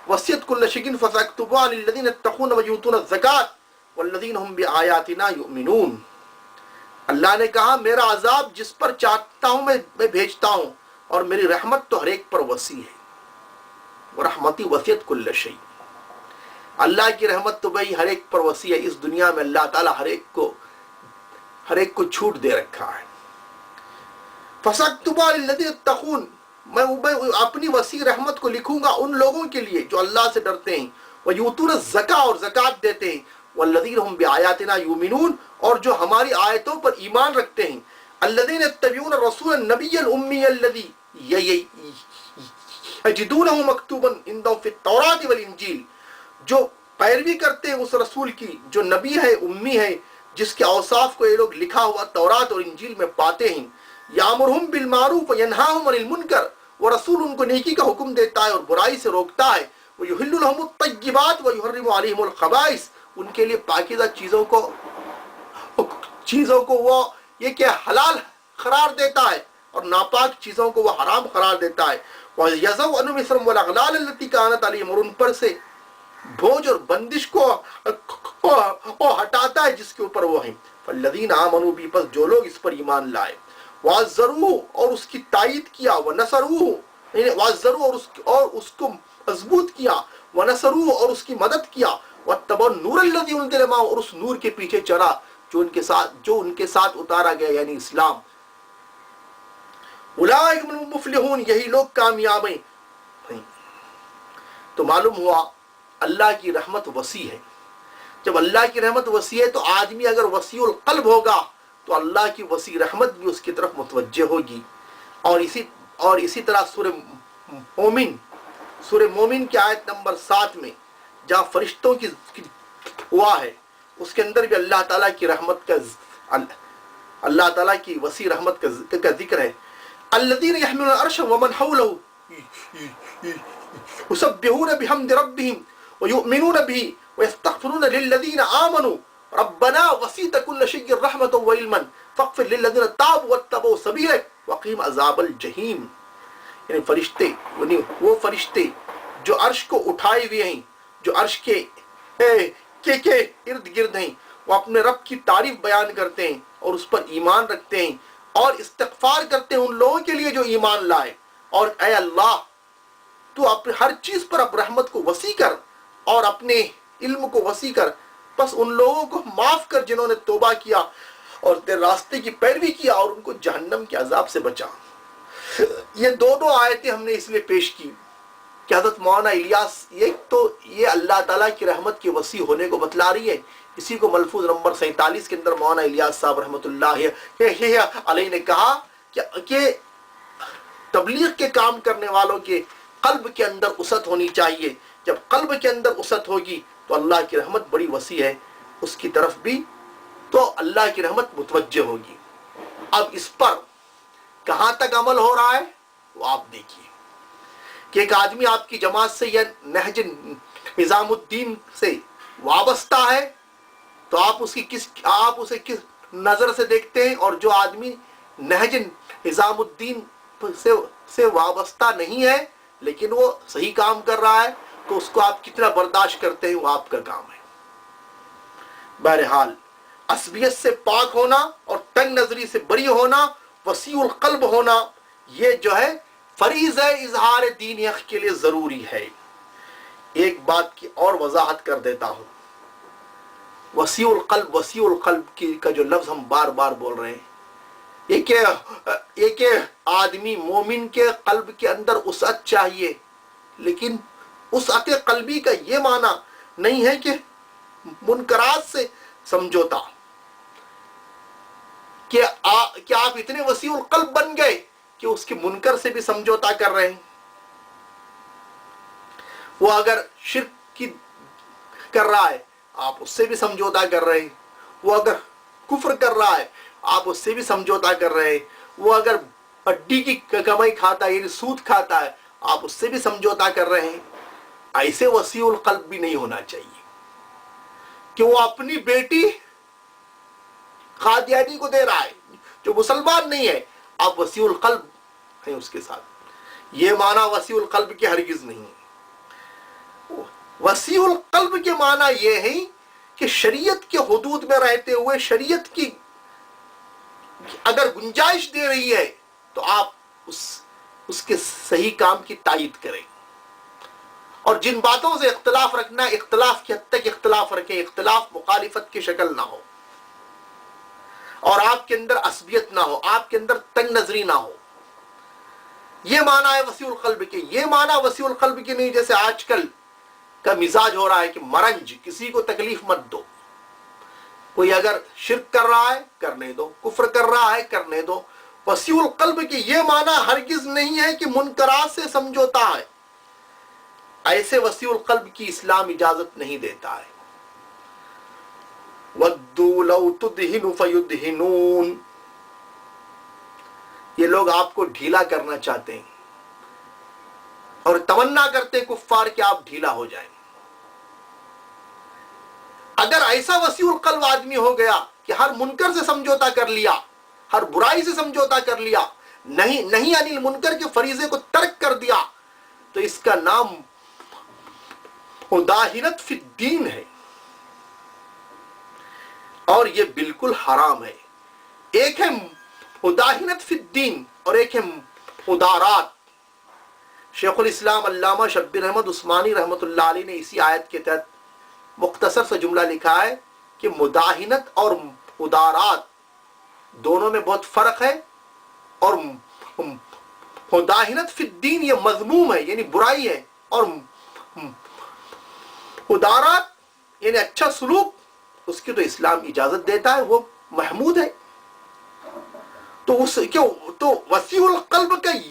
وسعت كل شيء فساكتبها للذين يتقون ويؤتون الزكاة والذين هم بآياتنا يؤمنون. اللہ نے کہا میرا عذاب جس پر چاہتا ہوں میں بھیجتا ہوں، اور میری رحمت تو ہر ایک پر وسیع ہے. ورحمتی وسعت كل شيء، اللہ کی رحمت تو بھائی ہر ایک پر وسیع ہے. اس دنیا میں اللہ تعالیٰ ہر ایک کو چھوٹ دے رکھا ہے. فَسَاكْتُبَا لِلَّذِينَ يَتَّقُونَ، میں اپنی وسیع رحمت کو لکھوں گا ان لوگوں کے لیے جو اللہ سے ڈرتے ہیں، وَيُؤْتُونَ الزَّكَاةَ اور زکوٰۃ دیتے ہیں، وَالَّذِينَ هُمْ بِآيَاتِنَا يُؤْمِنُونَ اور جو ہماری آیتوں پر ایمان رکھتے ہیں. الَّذِينَ يَتَّبِعُونَ الرَّسُولَ النَّبِيَّ الْأُمِّيَّ الَّذِي يَجِدُونَهُ مَكْتُوبًا عِندَهُمْ فِي التَّوْرَاةِ وَالْإِنجِيلِ، جو پیروی کرتے ہیں اس رسول کی جو نبی ہے، امی ہے، جس کے اوصاف کو یہ لوگ لکھا ہوا تورات اور انجیل میں پاتے ہیں. یامرہم بالمعروف وینہاہم عن المنکر، وہ رسول ان کو نیکی کا حکم دیتا ہے اور برائی سے روکتا ہے. ویحل لہم الطیبات ویحرم علیہم الخبائث، ان کے لیے پاکیزہ چیزوں کو وہ یہ کہ حلال قرار دیتا ہے اور ناپاک چیزوں کو وہ حرام قرار دیتا ہے. وَيَضَعُ عَنْهُمْ إِصْرَهُمْ وَالْأَغْلَالَ الَّتِي كَانَتْ عَلَيْهِمْ، اور ان پر سے بوجھ اور بندش کو ہٹاتا ہے جس کے اوپر وہ ہیں. فَالَّذِينَ آمَنُوا بِهِ، پس جو لوگ اس پر ایمان لائے، وَعَزَّرُوهُ اور اس کی تائید کیا، وَنَصَرُوهُ یعنی وَعَزَّرُوهُ اور اس کو مضبوط کیا، وَنَصَرُوهُ اور اس کی مدد کیا، وَاتَّبَعُوا النُّورَ الَّذِي أُنزِلَ مَعَهُ اور اس نور کے پیچھے چلا جو ان کے ساتھ اتارا گیا یعنی اسلام. اولئک هم المفلحون، یہی لوگ کامیاب ہیں. تو معلوم ہوا اللہ کی رحمت وسیع ہے. جب اللہ کی رحمت وسیع ہے تو آدمی اگر وسیع القلب ہوگا تو اللہ کی وسیع رحمت بھی اس کی طرف متوجہ ہوگی. اور اسی طرح سورہ مومن سورہ مومن کی آیت نمبر 7 میں جہاں فرشتوں کی ہوا ہے، اس کے اندر بھی اللہ تعالیٰ کی رحمت کا اللہ تعالیٰ کی وسیع رحمت کا ذکر ہے. الذین یحملون العرش ومن حولہ یسبحون بحمد ربہم ویؤمنون بہ ویستغفرون للذین آمنوا ربنا وسعت كل شيء رحمة وعلما فاغفر للذین تابوا واتبعوا سبیلک وقهم عذاب الجحیم. یعنی فرشتے، یعنی وہ فرشتے جو عرش کو اٹھائے ہوئے ہیں، جو عرش کے ارد گرد ہیں، وہ اپنے رب کی تعریف بیان کرتے ہیں اور اس پر ایمان رکھتے ہیں اور استغفار کرتے ہیں ان لوگوں کے لیے جو ایمان لائے. اور اے اللہ تو اپنے ہر چیز پر اپنے رحمت کو وسیع کر اور اپنے علم کو وسیع کر، بس ان لوگوں کو معاف کر جنہوں نے توبہ کیا اور تیرے راستے کی پیروی کیا اور ان کو جہنم کے عذاب سے بچا. یہ دونوں آیتیں ہم نے اس لیے پیش کی کہ حضرت مولانا الیاس ایک تو یہ اللہ تعالیٰ کی رحمت کے وسیع ہونے کو بتلا رہی ہے. اسی کو ملفوظ نمبر 47 کے اندر مولانا الیاس صاحب رحمۃ اللہ علیہ نے کہا کہ تبلیغ کے کام کرنے والوں کے قلب کے اندر وسعت ہونی چاہیے. جب قلب کے اندر وسعت ہوگی تو اللہ کی رحمت بڑی وسیع ہے، اس کی طرف بھی تو اللہ کی رحمت متوجہ ہوگی. اب اس پر کہاں تک عمل ہو رہا ہے وہ آپ دیکھیے کہ ایک آدمی آپ کی جماعت سے یا نہج نظام الدین سے وابستہ ہے تو آپ اسے کس نظر سے دیکھتے ہیں، اور جو آدمی نہج نظام الدین سے وابستہ نہیں ہے لیکن وہ صحیح کام کر رہا ہے تو اس کو آپ کتنا برداشت کرتے ہیں وہ آپ کا کام ہے. بہرحال عصبیت سے پاک ہونا اور تنگ نظری سے بری ہونا، وسیع القلب ہونا، یہ جو ہے فریضہ اظہار دین حق کے لیے ضروری ہے. ایک بات کی اور وضاحت کر دیتا ہوں. وسیع القلب کا جو لفظ ہم بار بار بول رہے ہیں، یہ کہ آدمی مومن کے قلب کے اندر وسعت چاہیے، لیکن وسعت قلبی کا یہ معنی نہیں ہے کہ منکرات سے سمجھوتا، کہ آپ اتنے وسیع القلب بن گئے کہ اس کے منکر سے بھی سمجھوتا کر رہے ہیں. وہ اگر شرک کی کر رہا ہے آپ اس سے بھی سمجھوتا کر رہے ہیں، وہ اگر کفر کر رہا ہے آپ اس سے بھی سمجھوتا کر رہے ہیں، وہ اگر ہڈی کی کمائی کھاتا ہے یعنی سود کھاتا ہے آپ اس سے بھی سمجھوتا کر رہے ہیں. ایسے وسیع القلب بھی نہیں ہونا چاہیے کہ وہ اپنی بیٹی قادیانی کو دے رہا ہے جو مسلمان نہیں ہے، آپ وسیع القلب ہیں اس کے ساتھ. یہ معنی وسیع القلب کے ہرگز نہیں ہے. وسیع القلب کے معنی یہ ہے کہ شریعت کے حدود میں رہتے ہوئے شریعت کی اگر گنجائش دے رہی ہے تو آپ اس کے صحیح کام کی تائید کریں، اور جن باتوں سے اختلاف رکھنا ہے اختلاف کی حد تک اختلاف رکھیں، اختلاف مخالفت کی شکل نہ ہو اور آپ کے اندر عصبیت نہ ہو، آپ کے اندر تنگ نظری نہ ہو. یہ معنی ہے وسیع القلب کے. یہ معنی وسیع القلب کی نہیں جیسے آج کل کا مزاج ہو رہا ہے کہ مرنج، کسی کو تکلیف مت دو. کوئی اگر شرک کر رہا ہے کرنے دو، کفر کر رہا ہے کرنے دو. وسیع القلب کی یہ معنی ہرگز نہیں ہے کہ منکرات سے سمجھوتا ہے. ایسے وسیع القلب کی اسلام اجازت نہیں دیتا ہے. وَدُّوا لَوْ تُدْهِنُ فَيُدْهِنُونَ. یہ لوگ آپ کو ڈھیلا کرنا چاہتے ہیں اور تمنا کرتے کفار کہ آپ ڈھیلا ہو جائیں. اگر ایسا وسیع القلب آدمی ہو گیا کہ ہر منکر سے سمجھوتا کر لیا، ہر برائی سے سمجھوتا کر لیا، نہیں انل منکر کے فریضے کو ترک کر دیا، تو اس کا نام مداہنت فی الدین ہے اور یہ بالکل حرام ہے. ایک ہے مداہنت فی الدین اور ایک ہے مدارات. شیخ الاسلام علامہ شبیر احمد عثمانی رحمۃ اللہ علیہ نے اسی آیت کے تحت مختصر سا جملہ لکھا ہے کہ مداہنت اور مدارات دونوں میں بہت فرق ہے، اور مداہنت فی الدین یہ مذموم ہے یعنی برائی ہے، اور مدارات یعنی اچھا سلوک اس کی تو اسلام اجازت دیتا ہے، وہ محمود ہے. تو وسیع القلب کا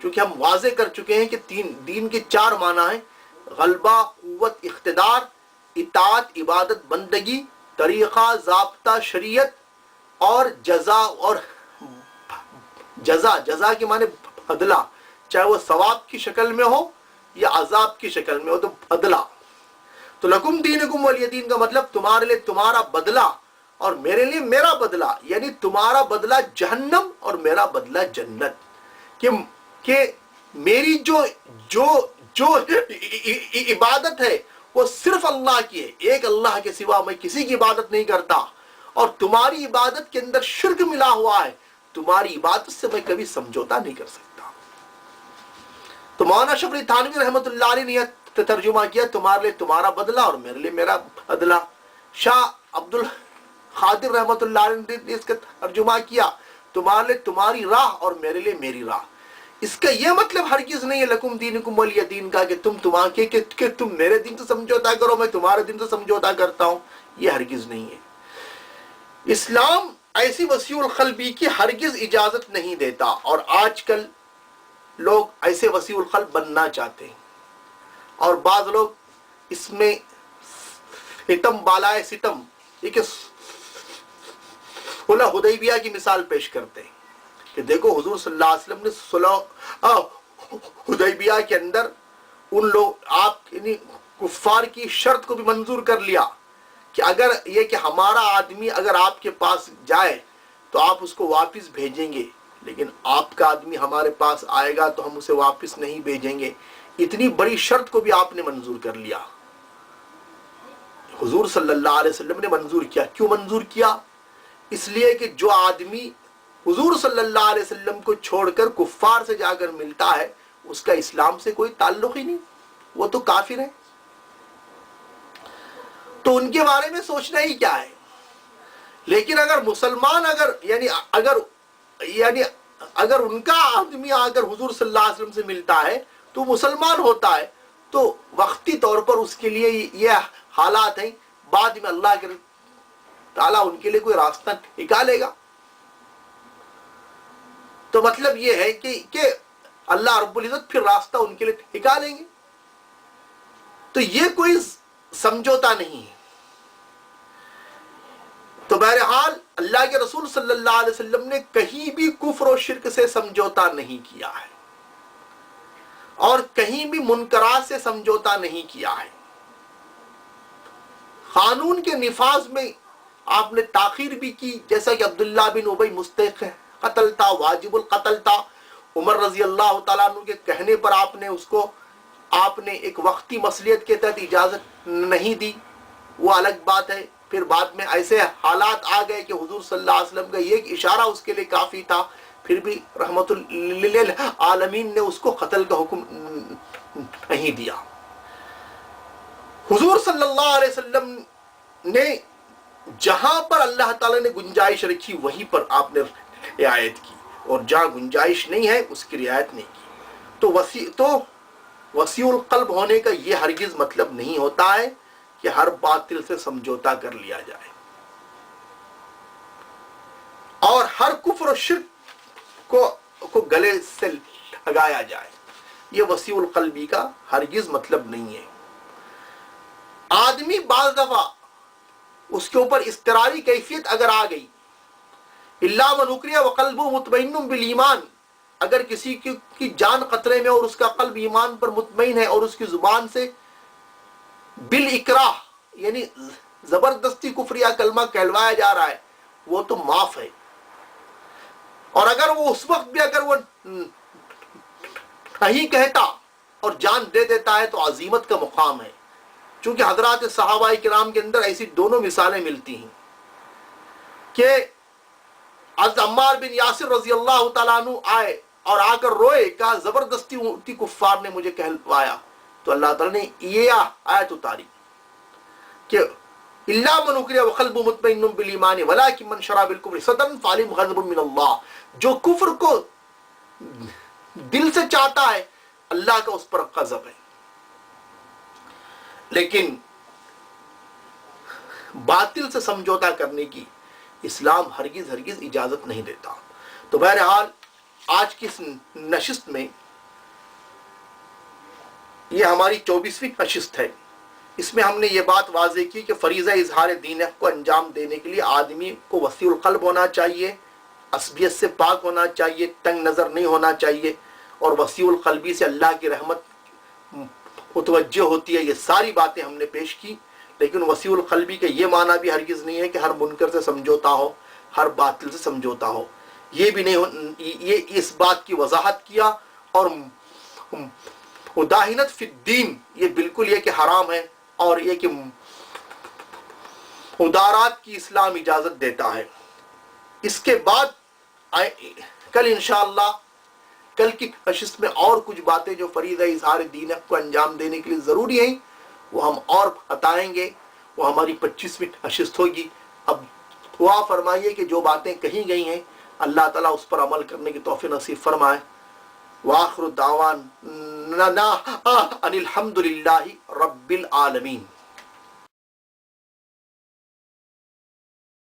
چونکہ ہم واضح کر چکے ہیں کہ دین کے 4 معنی ہیں: غلبہ، قوت، اقتدار، اطاعت، عبادت، بندگی، طریقہ، ضابطہ، شریعت، اور جزا. اور جزا کے معنی بدلہ، چاہے وہ ثواب کی شکل میں ہو یا عذاب کی شکل میں ہو، تو بدلہ. تو لکم دینکم ولی دین کا مطلب تمہارے لیے تمہارا بدلہ اور میرے لیے میرا بدلہ، یعنی تمہارا بدلہ جہنم اور میرا بدلہ جنت. کہ میری جو عبادت ہے وہ صرف اللہ کی ہے، ایک اللہ کے سوا میں کسی کی عبادت نہیں کرتا، اور تمہاری عبادت کے اندر شرک ملا ہوا ہے، تمہاری عبادت سے میں کبھی سمجھوتا نہیں کر سکتا. تو مولانا شفیع تھانوی رحمۃ اللہ علیہ نے ترجمہ کیا تمہارے لیے تمہارا بدلہ اور میرے لیے میرا بدلہ. شاہ عبد القادر رحمۃ اللہ علیہ نے اس کا ترجمہ کیا تمہارے لیے تمہاری راہ اور میرے لیے میری راہ. اس کا یہ مطلب ہرگز نہیں ہے لکم دینکم ولی دین کا کہ تم میرے دین سے سمجھوتا کرو، میں تمہارے دین سے سمجھوتا کرتا ہوں. یہ ہرگز نہیں ہے. اسلام ایسی وسیع القلبی کی ہرگز اجازت نہیں دیتا، اور آج کل لوگ ایسے وسیع القلب بننا چاہتے ہیں، اور بعض لوگ اس میں ستم بالائے ستم، یہ کہ صلح حدیبیہ کی مثال پیش کرتے ہیں کہ دیکھو حضور صلی اللہ علیہ وسلم نے صلح حدیبیہ کے اندر ان لوگ آپ یعنی کفار کی شرط کو بھی منظور کر لیا کہ اگر یہ کہ ہمارا آدمی اگر آپ کے پاس جائے تو آپ اس کو واپس بھیجیں گے، لیکن آپ کا آدمی ہمارے پاس آئے گا تو ہم اسے واپس نہیں بھیجیں گے. اتنی بڑی شرط کو بھی آپ نے منظور کر لیا. حضور صلی اللہ علیہ وسلم نے منظور کیا. کیوں منظور کیا؟ اس لیے کہ جو آدمی حضور صلی اللہ علیہ وسلم کو چھوڑ کر کفار سے جا کر ملتا ہے اس کا اسلام سے کوئی تعلق ہی نہیں، وہ تو کافر ہے. تو ان کے بارے میں سوچنا ہی کیا ہے. لیکن اگر مسلمان اگر ان کا آدمی اگر حضور صلی اللہ علیہ وسلم سے ملتا ہے تو مسلمان ہوتا ہے، تو وقتی طور پر اس کے لیے یہ حالات ہیں، بعد میں اللہ کے تعالیٰ ان کے لیے کوئی راستہ نکالے گا. تو مطلب یہ ہے کہ اللہ رب العزت پھر راستہ ان کے لیے نکالیں گے. تو یہ کوئی سمجھوتا نہیں ہے. تو بہرحال اللہ کے رسول صلی اللہ علیہ وسلم نے کہیں بھی کفر و شرک سے سمجھوتا نہیں کیا ہے، اور کہیں بھی منکرات سے سمجھوتا نہیں کیا ہے. قانون کے نفاذ میں آپ نے تاخیر بھی کی، جیسا کہ عبداللہ بن ابی مستحق قتل تھا، واجب القتل تھا. عمر رضی اللہ تعالیٰ عنہ کے کہنے پر آپ نے ایک وقتی مصلیت کے تحت اجازت نہیں دی، وہ الگ بات ہے. پھر بعد میں ایسے حالات آ گئے کہ حضور صلی اللہ علیہ وسلم کا ایک اشارہ اس کے لیے کافی تھا، پھر بھی رحمت للعالمین نے اس کو قتل کا حکم نہیں دیا. حضور صلی اللہ علیہ وسلم نے جہاں پر اللہ تعالیٰ نے گنجائش رکھی وہیں پر آپ نے رعایت کی، اور جہاں گنجائش نہیں ہے اس کی رعایت نہیں کی. تو وسیع القلب ہونے کا یہ ہرگز مطلب نہیں ہوتا ہے کہ ہر باطل سے سمجھوتا کر لیا جائے اور ہر کفر و شرک کو گلے سے لگایا جائے. یہ وسیع القلبی کا ہرگز مطلب نہیں ہے. آدمی بعض دفعہ اس کے اوپر اضطراری کیفیت اگر آ گئی، الا من اکرہ وقلبہ مطمئن بالایمان، اگر کسی کی جان خطرے میں اور اس کا قلب ایمان پر مطمئن ہے اور اس کی زبان سے بالاکراہ یعنی زبردستی کفر یا کلمہ کہلوایا جا رہا ہے، وہ تو معاف ہے. اور اگر وہ اس وقت بھی اگر وہ نہیں کہتا اور جان دے دیتا ہے تو عزیمت کا مقام ہے. چونکہ حضرات صحابہ کرام کے اندر ایسی دونوں مثالیں ملتی ہیں کہ حضرت عمار بن یاسر رضی اللہ تعالیٰ عنہ آئے اور آ کر روئے، کہا زبردستی کفار نے مجھے کہلوایا. تو اللہ تعالیٰ نے یہ آیت اتاری کہ الا من اکرہ وقلبہ مطمئن بالایمان ولکن من شرح بالکفر صدرا فعلیہم غضب من اللہ. جو کفر کو دل سے چاہتا ہے اللہ کا اس پر غضب ہے، لیکن باطل سے سمجھوتا کرنے کی اسلام ہرگز اجازت نہیں دیتا. تو بہرحال آج کی اس نشست میں یہ ہماری 24ویں نشست ہے. اس میں ہم نے یہ بات واضح کی کہ فریضہ اظہار دین حق کو انجام دینے کے لیے آدمی کو وسیع القلب ہونا چاہیے، عصبیت سے پاک ہونا چاہیے، تنگ نظر نہیں ہونا چاہیے، اور وسیع القلبی سے اللہ کی رحمت متوجہ ہوتی ہے. یہ ساری باتیں ہم نے پیش کی. لیکن وسیع القلبی کا یہ معنی بھی ہرگز نہیں ہے کہ ہر منکر سے سمجھوتا ہو، ہر باطل سے سمجھوتا ہو. یہ بھی نہیں، یہ اس بات کی وضاحت کیا. اور مداہنت فی الدین یہ بالکل یہ کہ حرام ہے، اور یہ کہ مدارات کی اسلام اجازت دیتا ہے. اس کے بعد کل انشاءاللہ کل کی نشست میں اور کچھ باتیں جو فریضہ اظہار دین حق کو انجام دینے کے لیے ضروری ہیں وہ ہم اور بتائیں گے. وہ ہماری 25ویں نشست ہوگی. اب دعا فرمائیے کہ جو باتیں کہی گئی ہیں اللہ تعالیٰ اس پر عمل کرنے کی توفیق نصیب فرمائے. وآخر دعوان ان الحمد للہ رب العالمین.